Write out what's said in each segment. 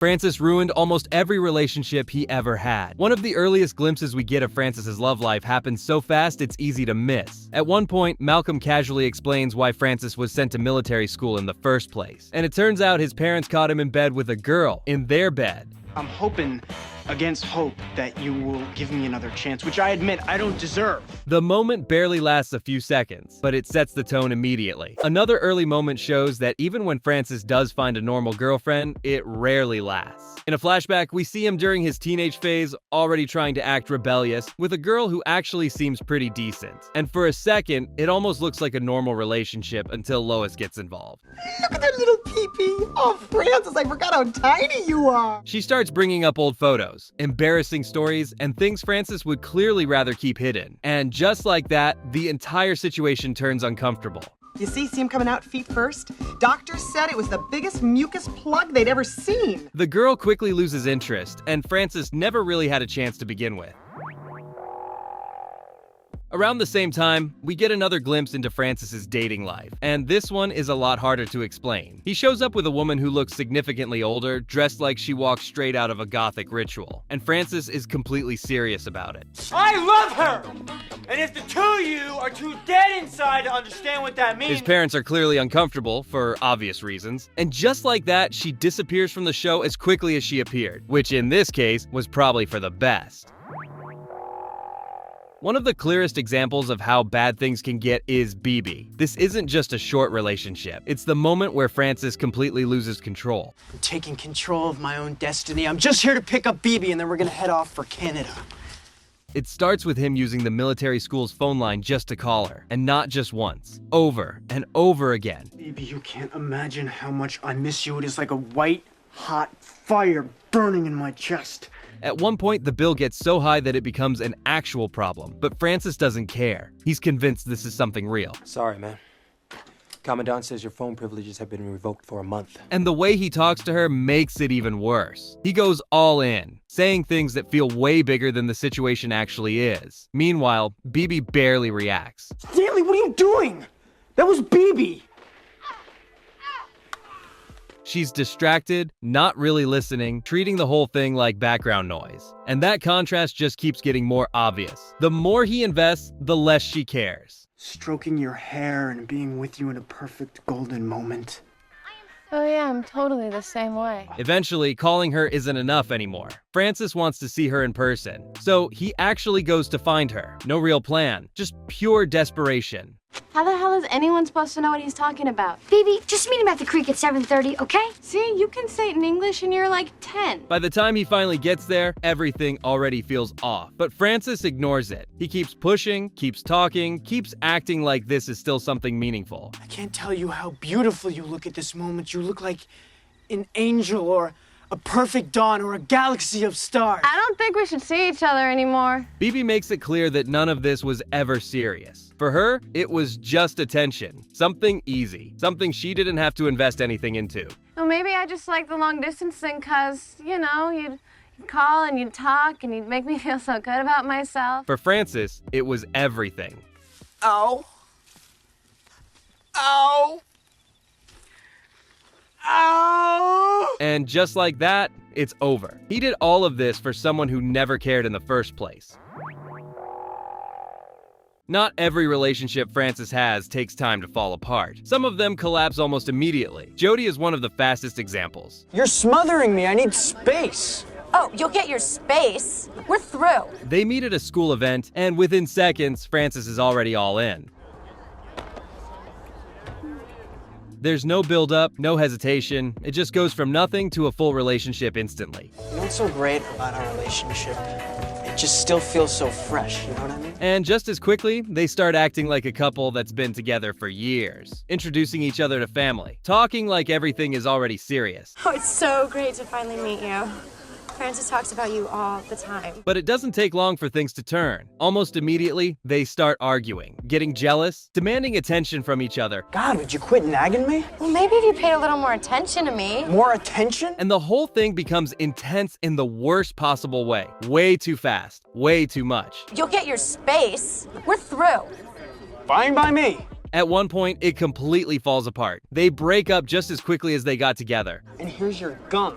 Francis ruined almost every relationship he ever had. One of the earliest glimpses we get of Francis's love life happens so fast it's easy to miss. At one point, Malcolm casually explains why Francis was sent to military school in the first place. And it turns out his parents caught him in bed with a girl, in their bed. I'm hoping against hope that you will give me another chance, which I admit I don't deserve. The moment barely lasts a few seconds, but it sets the tone immediately. Another early moment shows that even when Francis does find a normal girlfriend, it rarely lasts. In a flashback, we see him during his teenage phase, already trying to act rebellious, with a girl who actually seems pretty decent. And for a second, it almost looks like a normal relationship until Lois gets involved. Look at that little pee-pee! Oh, Francis, I forgot how tiny you are! She starts bringing up old photos, embarrassing stories, and things Francis would clearly rather keep hidden. And just like that, the entire situation turns uncomfortable. You see him coming out feet first? Doctors said it was the biggest mucus plug they'd ever seen. The girl quickly loses interest, and Francis never really had a chance to begin with. Around the same time, we get another glimpse into Francis's dating life, and this one is a lot harder to explain. He shows up with a woman who looks significantly older, dressed like she walked straight out of a gothic ritual, and Francis is completely serious about it. I love her! And if the two of you are too dead inside to understand what that means... His parents are clearly uncomfortable, for obvious reasons, and just like that, she disappears from the show as quickly as she appeared, which in this case was probably for the best. One of the clearest examples of how bad things can get is BB. This isn't just a short relationship. It's the moment where Francis completely loses control. I'm taking control of my own destiny. I'm just here to pick up BB and then we're gonna head off for Canada. It starts with him using the military school's phone line just to call her, and not just once, over and over again. BB, you can't imagine how much I miss you. It is like a white, hot fire burning in my chest. At one point, the bill gets so high that it becomes an actual problem, but Francis doesn't care. He's convinced this is something real. Sorry, man. Commandant says your phone privileges have been revoked for a month. And the way he talks to her makes it even worse. He goes all in, saying things that feel way bigger than the situation actually is. Meanwhile, BB barely reacts. Stanley, what are you doing? That was BB. She's distracted, not really listening, treating the whole thing like background noise. And that contrast just keeps getting more obvious. The more he invests, the less she cares. Stroking your hair and being with you in a perfect golden moment. Oh yeah, I'm totally the same way. Eventually, calling her isn't enough anymore. Francis wants to see her in person, so he actually goes to find her. No real plan, just pure desperation. How the hell is anyone supposed to know what he's talking about? Baby, just meet him at the creek at 7:30, okay? See, you can say it in English and you're like 10. By the time he finally gets there, everything already feels off. But Francis ignores it. He keeps pushing, keeps talking, keeps acting like this is still something meaningful. I can't tell you how beautiful you look at this moment. You look like an angel or a perfect dawn or a galaxy of stars. I don't think we should see each other anymore. BB makes it clear that none of this was ever serious. For her, it was just attention. Something easy. Something she didn't have to invest anything into. Well, maybe I just like the long distance thing cause, you know, you'd call and you'd talk and you'd make me feel so good about myself. For Francis, it was everything. Ow. Ow. Ow! And just like that, it's over. He did all of this for someone who never cared in the first place. Not every relationship Francis has takes time to fall apart. Some of them collapse almost immediately. Jody is one of the fastest examples. You're smothering me. I need space. Oh, you'll get your space. We're through. They meet at a school event, and within seconds, Francis is already all in. There's no build-up, no hesitation. It just goes from nothing to a full relationship instantly. You know what's so great about our relationship? It just still feels so fresh, you know what I mean? And just as quickly, they start acting like a couple that's been together for years, introducing each other to family, talking like everything is already serious. Oh, it's so great to finally meet you. Francis talks about you all the time. But it doesn't take long for things to turn. Almost immediately, they start arguing, getting jealous, demanding attention from each other. God, would you quit nagging me? Well, maybe if you paid a little more attention to me. More attention? And the whole thing becomes intense in the worst possible way. Way too fast, way too much. You'll get your space. We're through. Fine by me. At one point, it completely falls apart. They break up just as quickly as they got together. And here's your gum.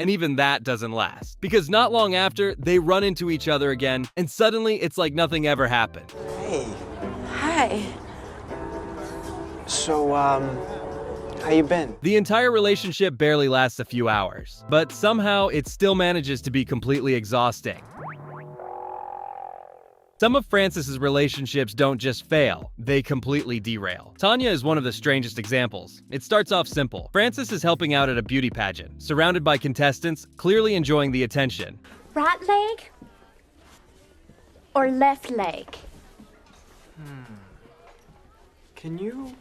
And even that doesn't last, because not long after, they run into each other again, and suddenly it's like nothing ever happened. Hey. Hi. So, how you been? The entire relationship barely lasts a few hours, but somehow it still manages to be completely exhausting. Some of Francis's relationships don't just fail, they completely derail. Tanya is one of the strangest examples. It starts off simple. Francis is helping out at a beauty pageant, surrounded by contestants, clearly enjoying the attention. Right leg or left leg? Can you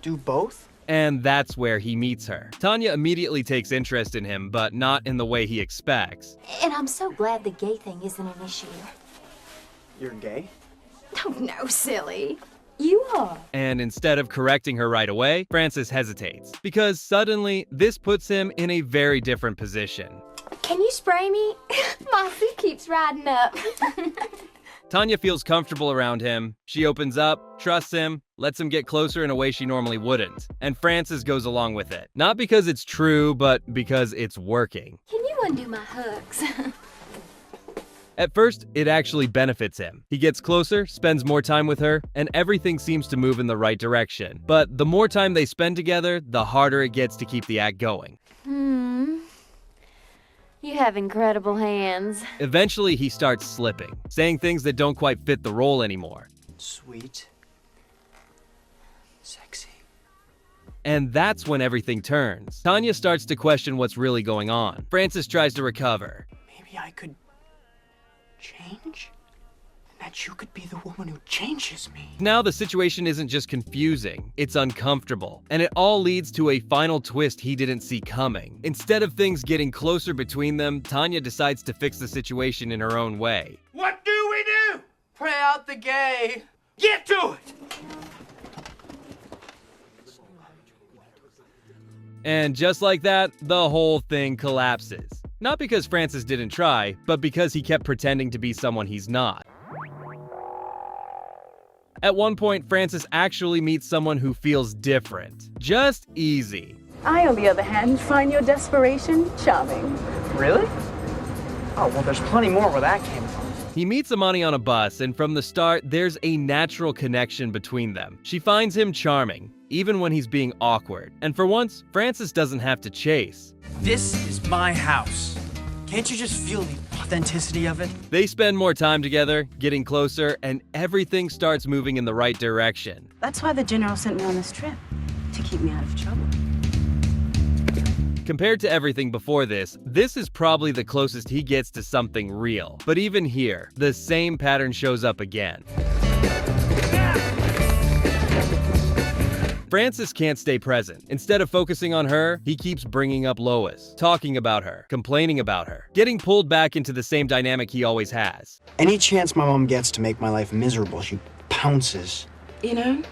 do both? And that's where he meets her. Tanya immediately takes interest in him, but not in the way he expects. And I'm so glad the gay thing isn't an issue. You're gay? Oh, no, silly. You are. And instead of correcting her right away, Francis hesitates, because suddenly this puts him in a very different position. Can you spray me? My feet keeps riding up. Tanya feels comfortable around him. She opens up, trusts him, lets him get closer in a way she normally wouldn't. And Francis goes along with it. Not because it's true, but because it's working. Can you undo my hooks? At first, it actually benefits him. He gets closer, spends more time with her, and everything seems to move in the right direction. But the more time they spend together, the harder it gets to keep the act going. You have incredible hands. Eventually, he starts slipping, saying things that don't quite fit the role anymore. Sweet. Sexy. And that's when everything turns. Tanya starts to question what's really going on. Francis tries to recover. Maybe I could change? That you could be the woman who changes me. Now the situation isn't just confusing, it's uncomfortable. And it all leads to a final twist he didn't see coming. Instead of things getting closer between them, Tanya decides to fix the situation in her own way. What do we do? Pray out the gay. Get to it! And just like that, the whole thing collapses. Not because Francis didn't try, but because he kept pretending to be someone he's not. At one point, Francis actually meets someone who feels different. Just easy. I, on the other hand, find your desperation charming. Really? Oh, well, there's plenty more where that came from. He meets Amani on a bus, and from the start, there's a natural connection between them. She finds him charming, even when he's being awkward. And for once, Francis doesn't have to chase. This is my house. Can't you just feel the authenticity of it? They spend more time together, getting closer, and everything starts moving in the right direction. That's why the general sent me on this trip, to keep me out of trouble. Compared to everything before this is probably the closest he gets to something real. But even here, the same pattern shows up again. Francis can't stay present. Instead of focusing on her, he keeps bringing up Lois, talking about her, complaining about her, getting pulled back into the same dynamic he always has. Any chance my mom gets to make my life miserable, she pounces. You know,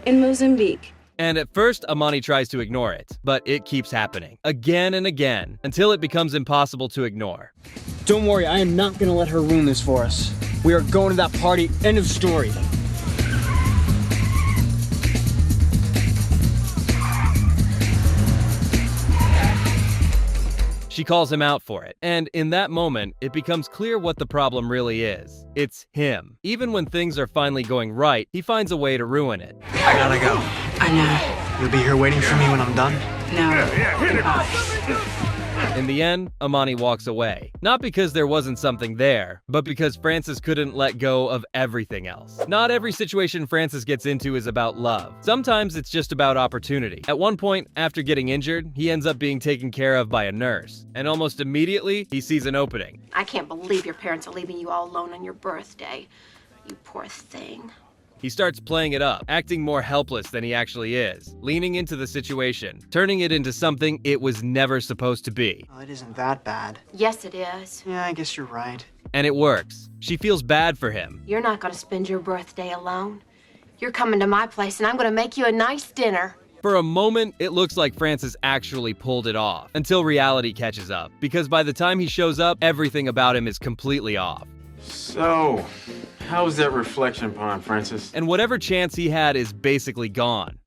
in Mozambique. And at first, Amani tries to ignore it, but it keeps happening, again and again, until it becomes impossible to ignore. Don't worry, I am not gonna let her ruin this for us. We are going to that party, end of story. She calls him out for it, and in that moment, it becomes clear what the problem really is. It's him. Even when things are finally going right, he finds a way to ruin it. I gotta go. I know. You'll be here waiting for me when I'm done? No. In the end, Amani walks away. Not because there wasn't something there, but because Francis couldn't let go of everything else. Not every situation Francis gets into is about love. Sometimes it's just about opportunity. At one point, after getting injured, he ends up being taken care of by a nurse. And almost immediately, he sees an opening. I can't believe your parents are leaving you all alone on your birthday. You poor thing. He starts playing it up, acting more helpless than he actually is, leaning into the situation, turning it into something it was never supposed to be. Well, it isn't that bad. Yes, it is. Yeah, I guess you're right. And it works. She feels bad for him. You're not going to spend your birthday alone. You're coming to my place, and I'm going to make you a nice dinner. For a moment, it looks like Francis actually pulled it off, until reality catches up, because by the time he shows up, everything about him is completely off. So, how was that reflection pond, Francis? And whatever chance he had is basically gone.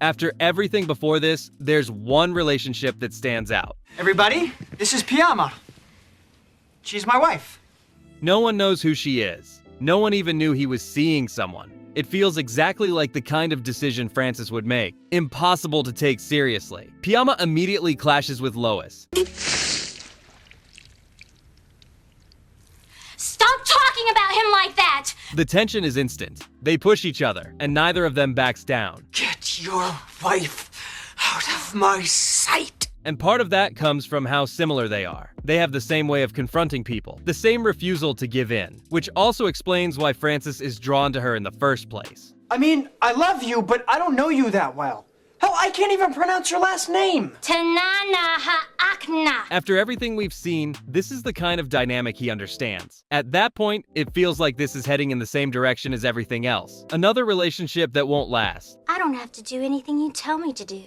After everything before this, there's one relationship that stands out. Everybody, this is Piama. She's my wife. No one knows who she is. No one even knew he was seeing someone. It feels exactly like the kind of decision Francis would make. Impossible to take seriously. Piama immediately clashes with Lois. Stop talking about him like that! The tension is instant. They push each other, and neither of them backs down. Get your wife out of my sight. And part of that comes from how similar they are. They have the same way of confronting people, the same refusal to give in, which also explains why Francis is drawn to her in the first place. I mean, I love you, but I don't know you that well. Hell, I can't even pronounce your last name. Tanana ha'akna. After everything we've seen, this is the kind of dynamic he understands. At that point, it feels like this is heading in the same direction as everything else. Another relationship that won't last. I don't have to do anything you tell me to do.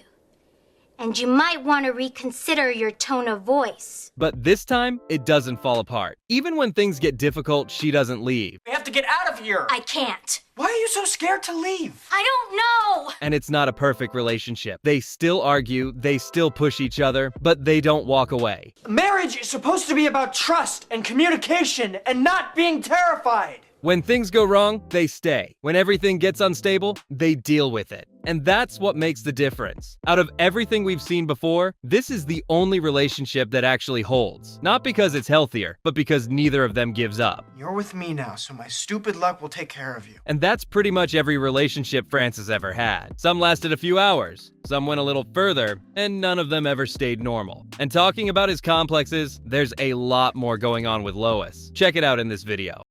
And you might want to reconsider your tone of voice. But this time, it doesn't fall apart. Even when things get difficult, she doesn't leave. We have to get out of here. I can't. Why are you so scared to leave? I don't know. And it's not a perfect relationship. They still argue, they still push each other, but they don't walk away. Marriage is supposed to be about trust and communication and not being terrified. When things go wrong, they stay. When everything gets unstable, they deal with it. And that's what makes the difference. Out of everything we've seen before, this is the only relationship that actually holds. Not because it's healthier, but because neither of them gives up. You're with me now, so my stupid luck will take care of you. And that's pretty much every relationship Francis ever had. Some lasted a few hours, some went a little further, and none of them ever stayed normal. And talking about his complexes, there's a lot more going on with Lois. Check it out in this video.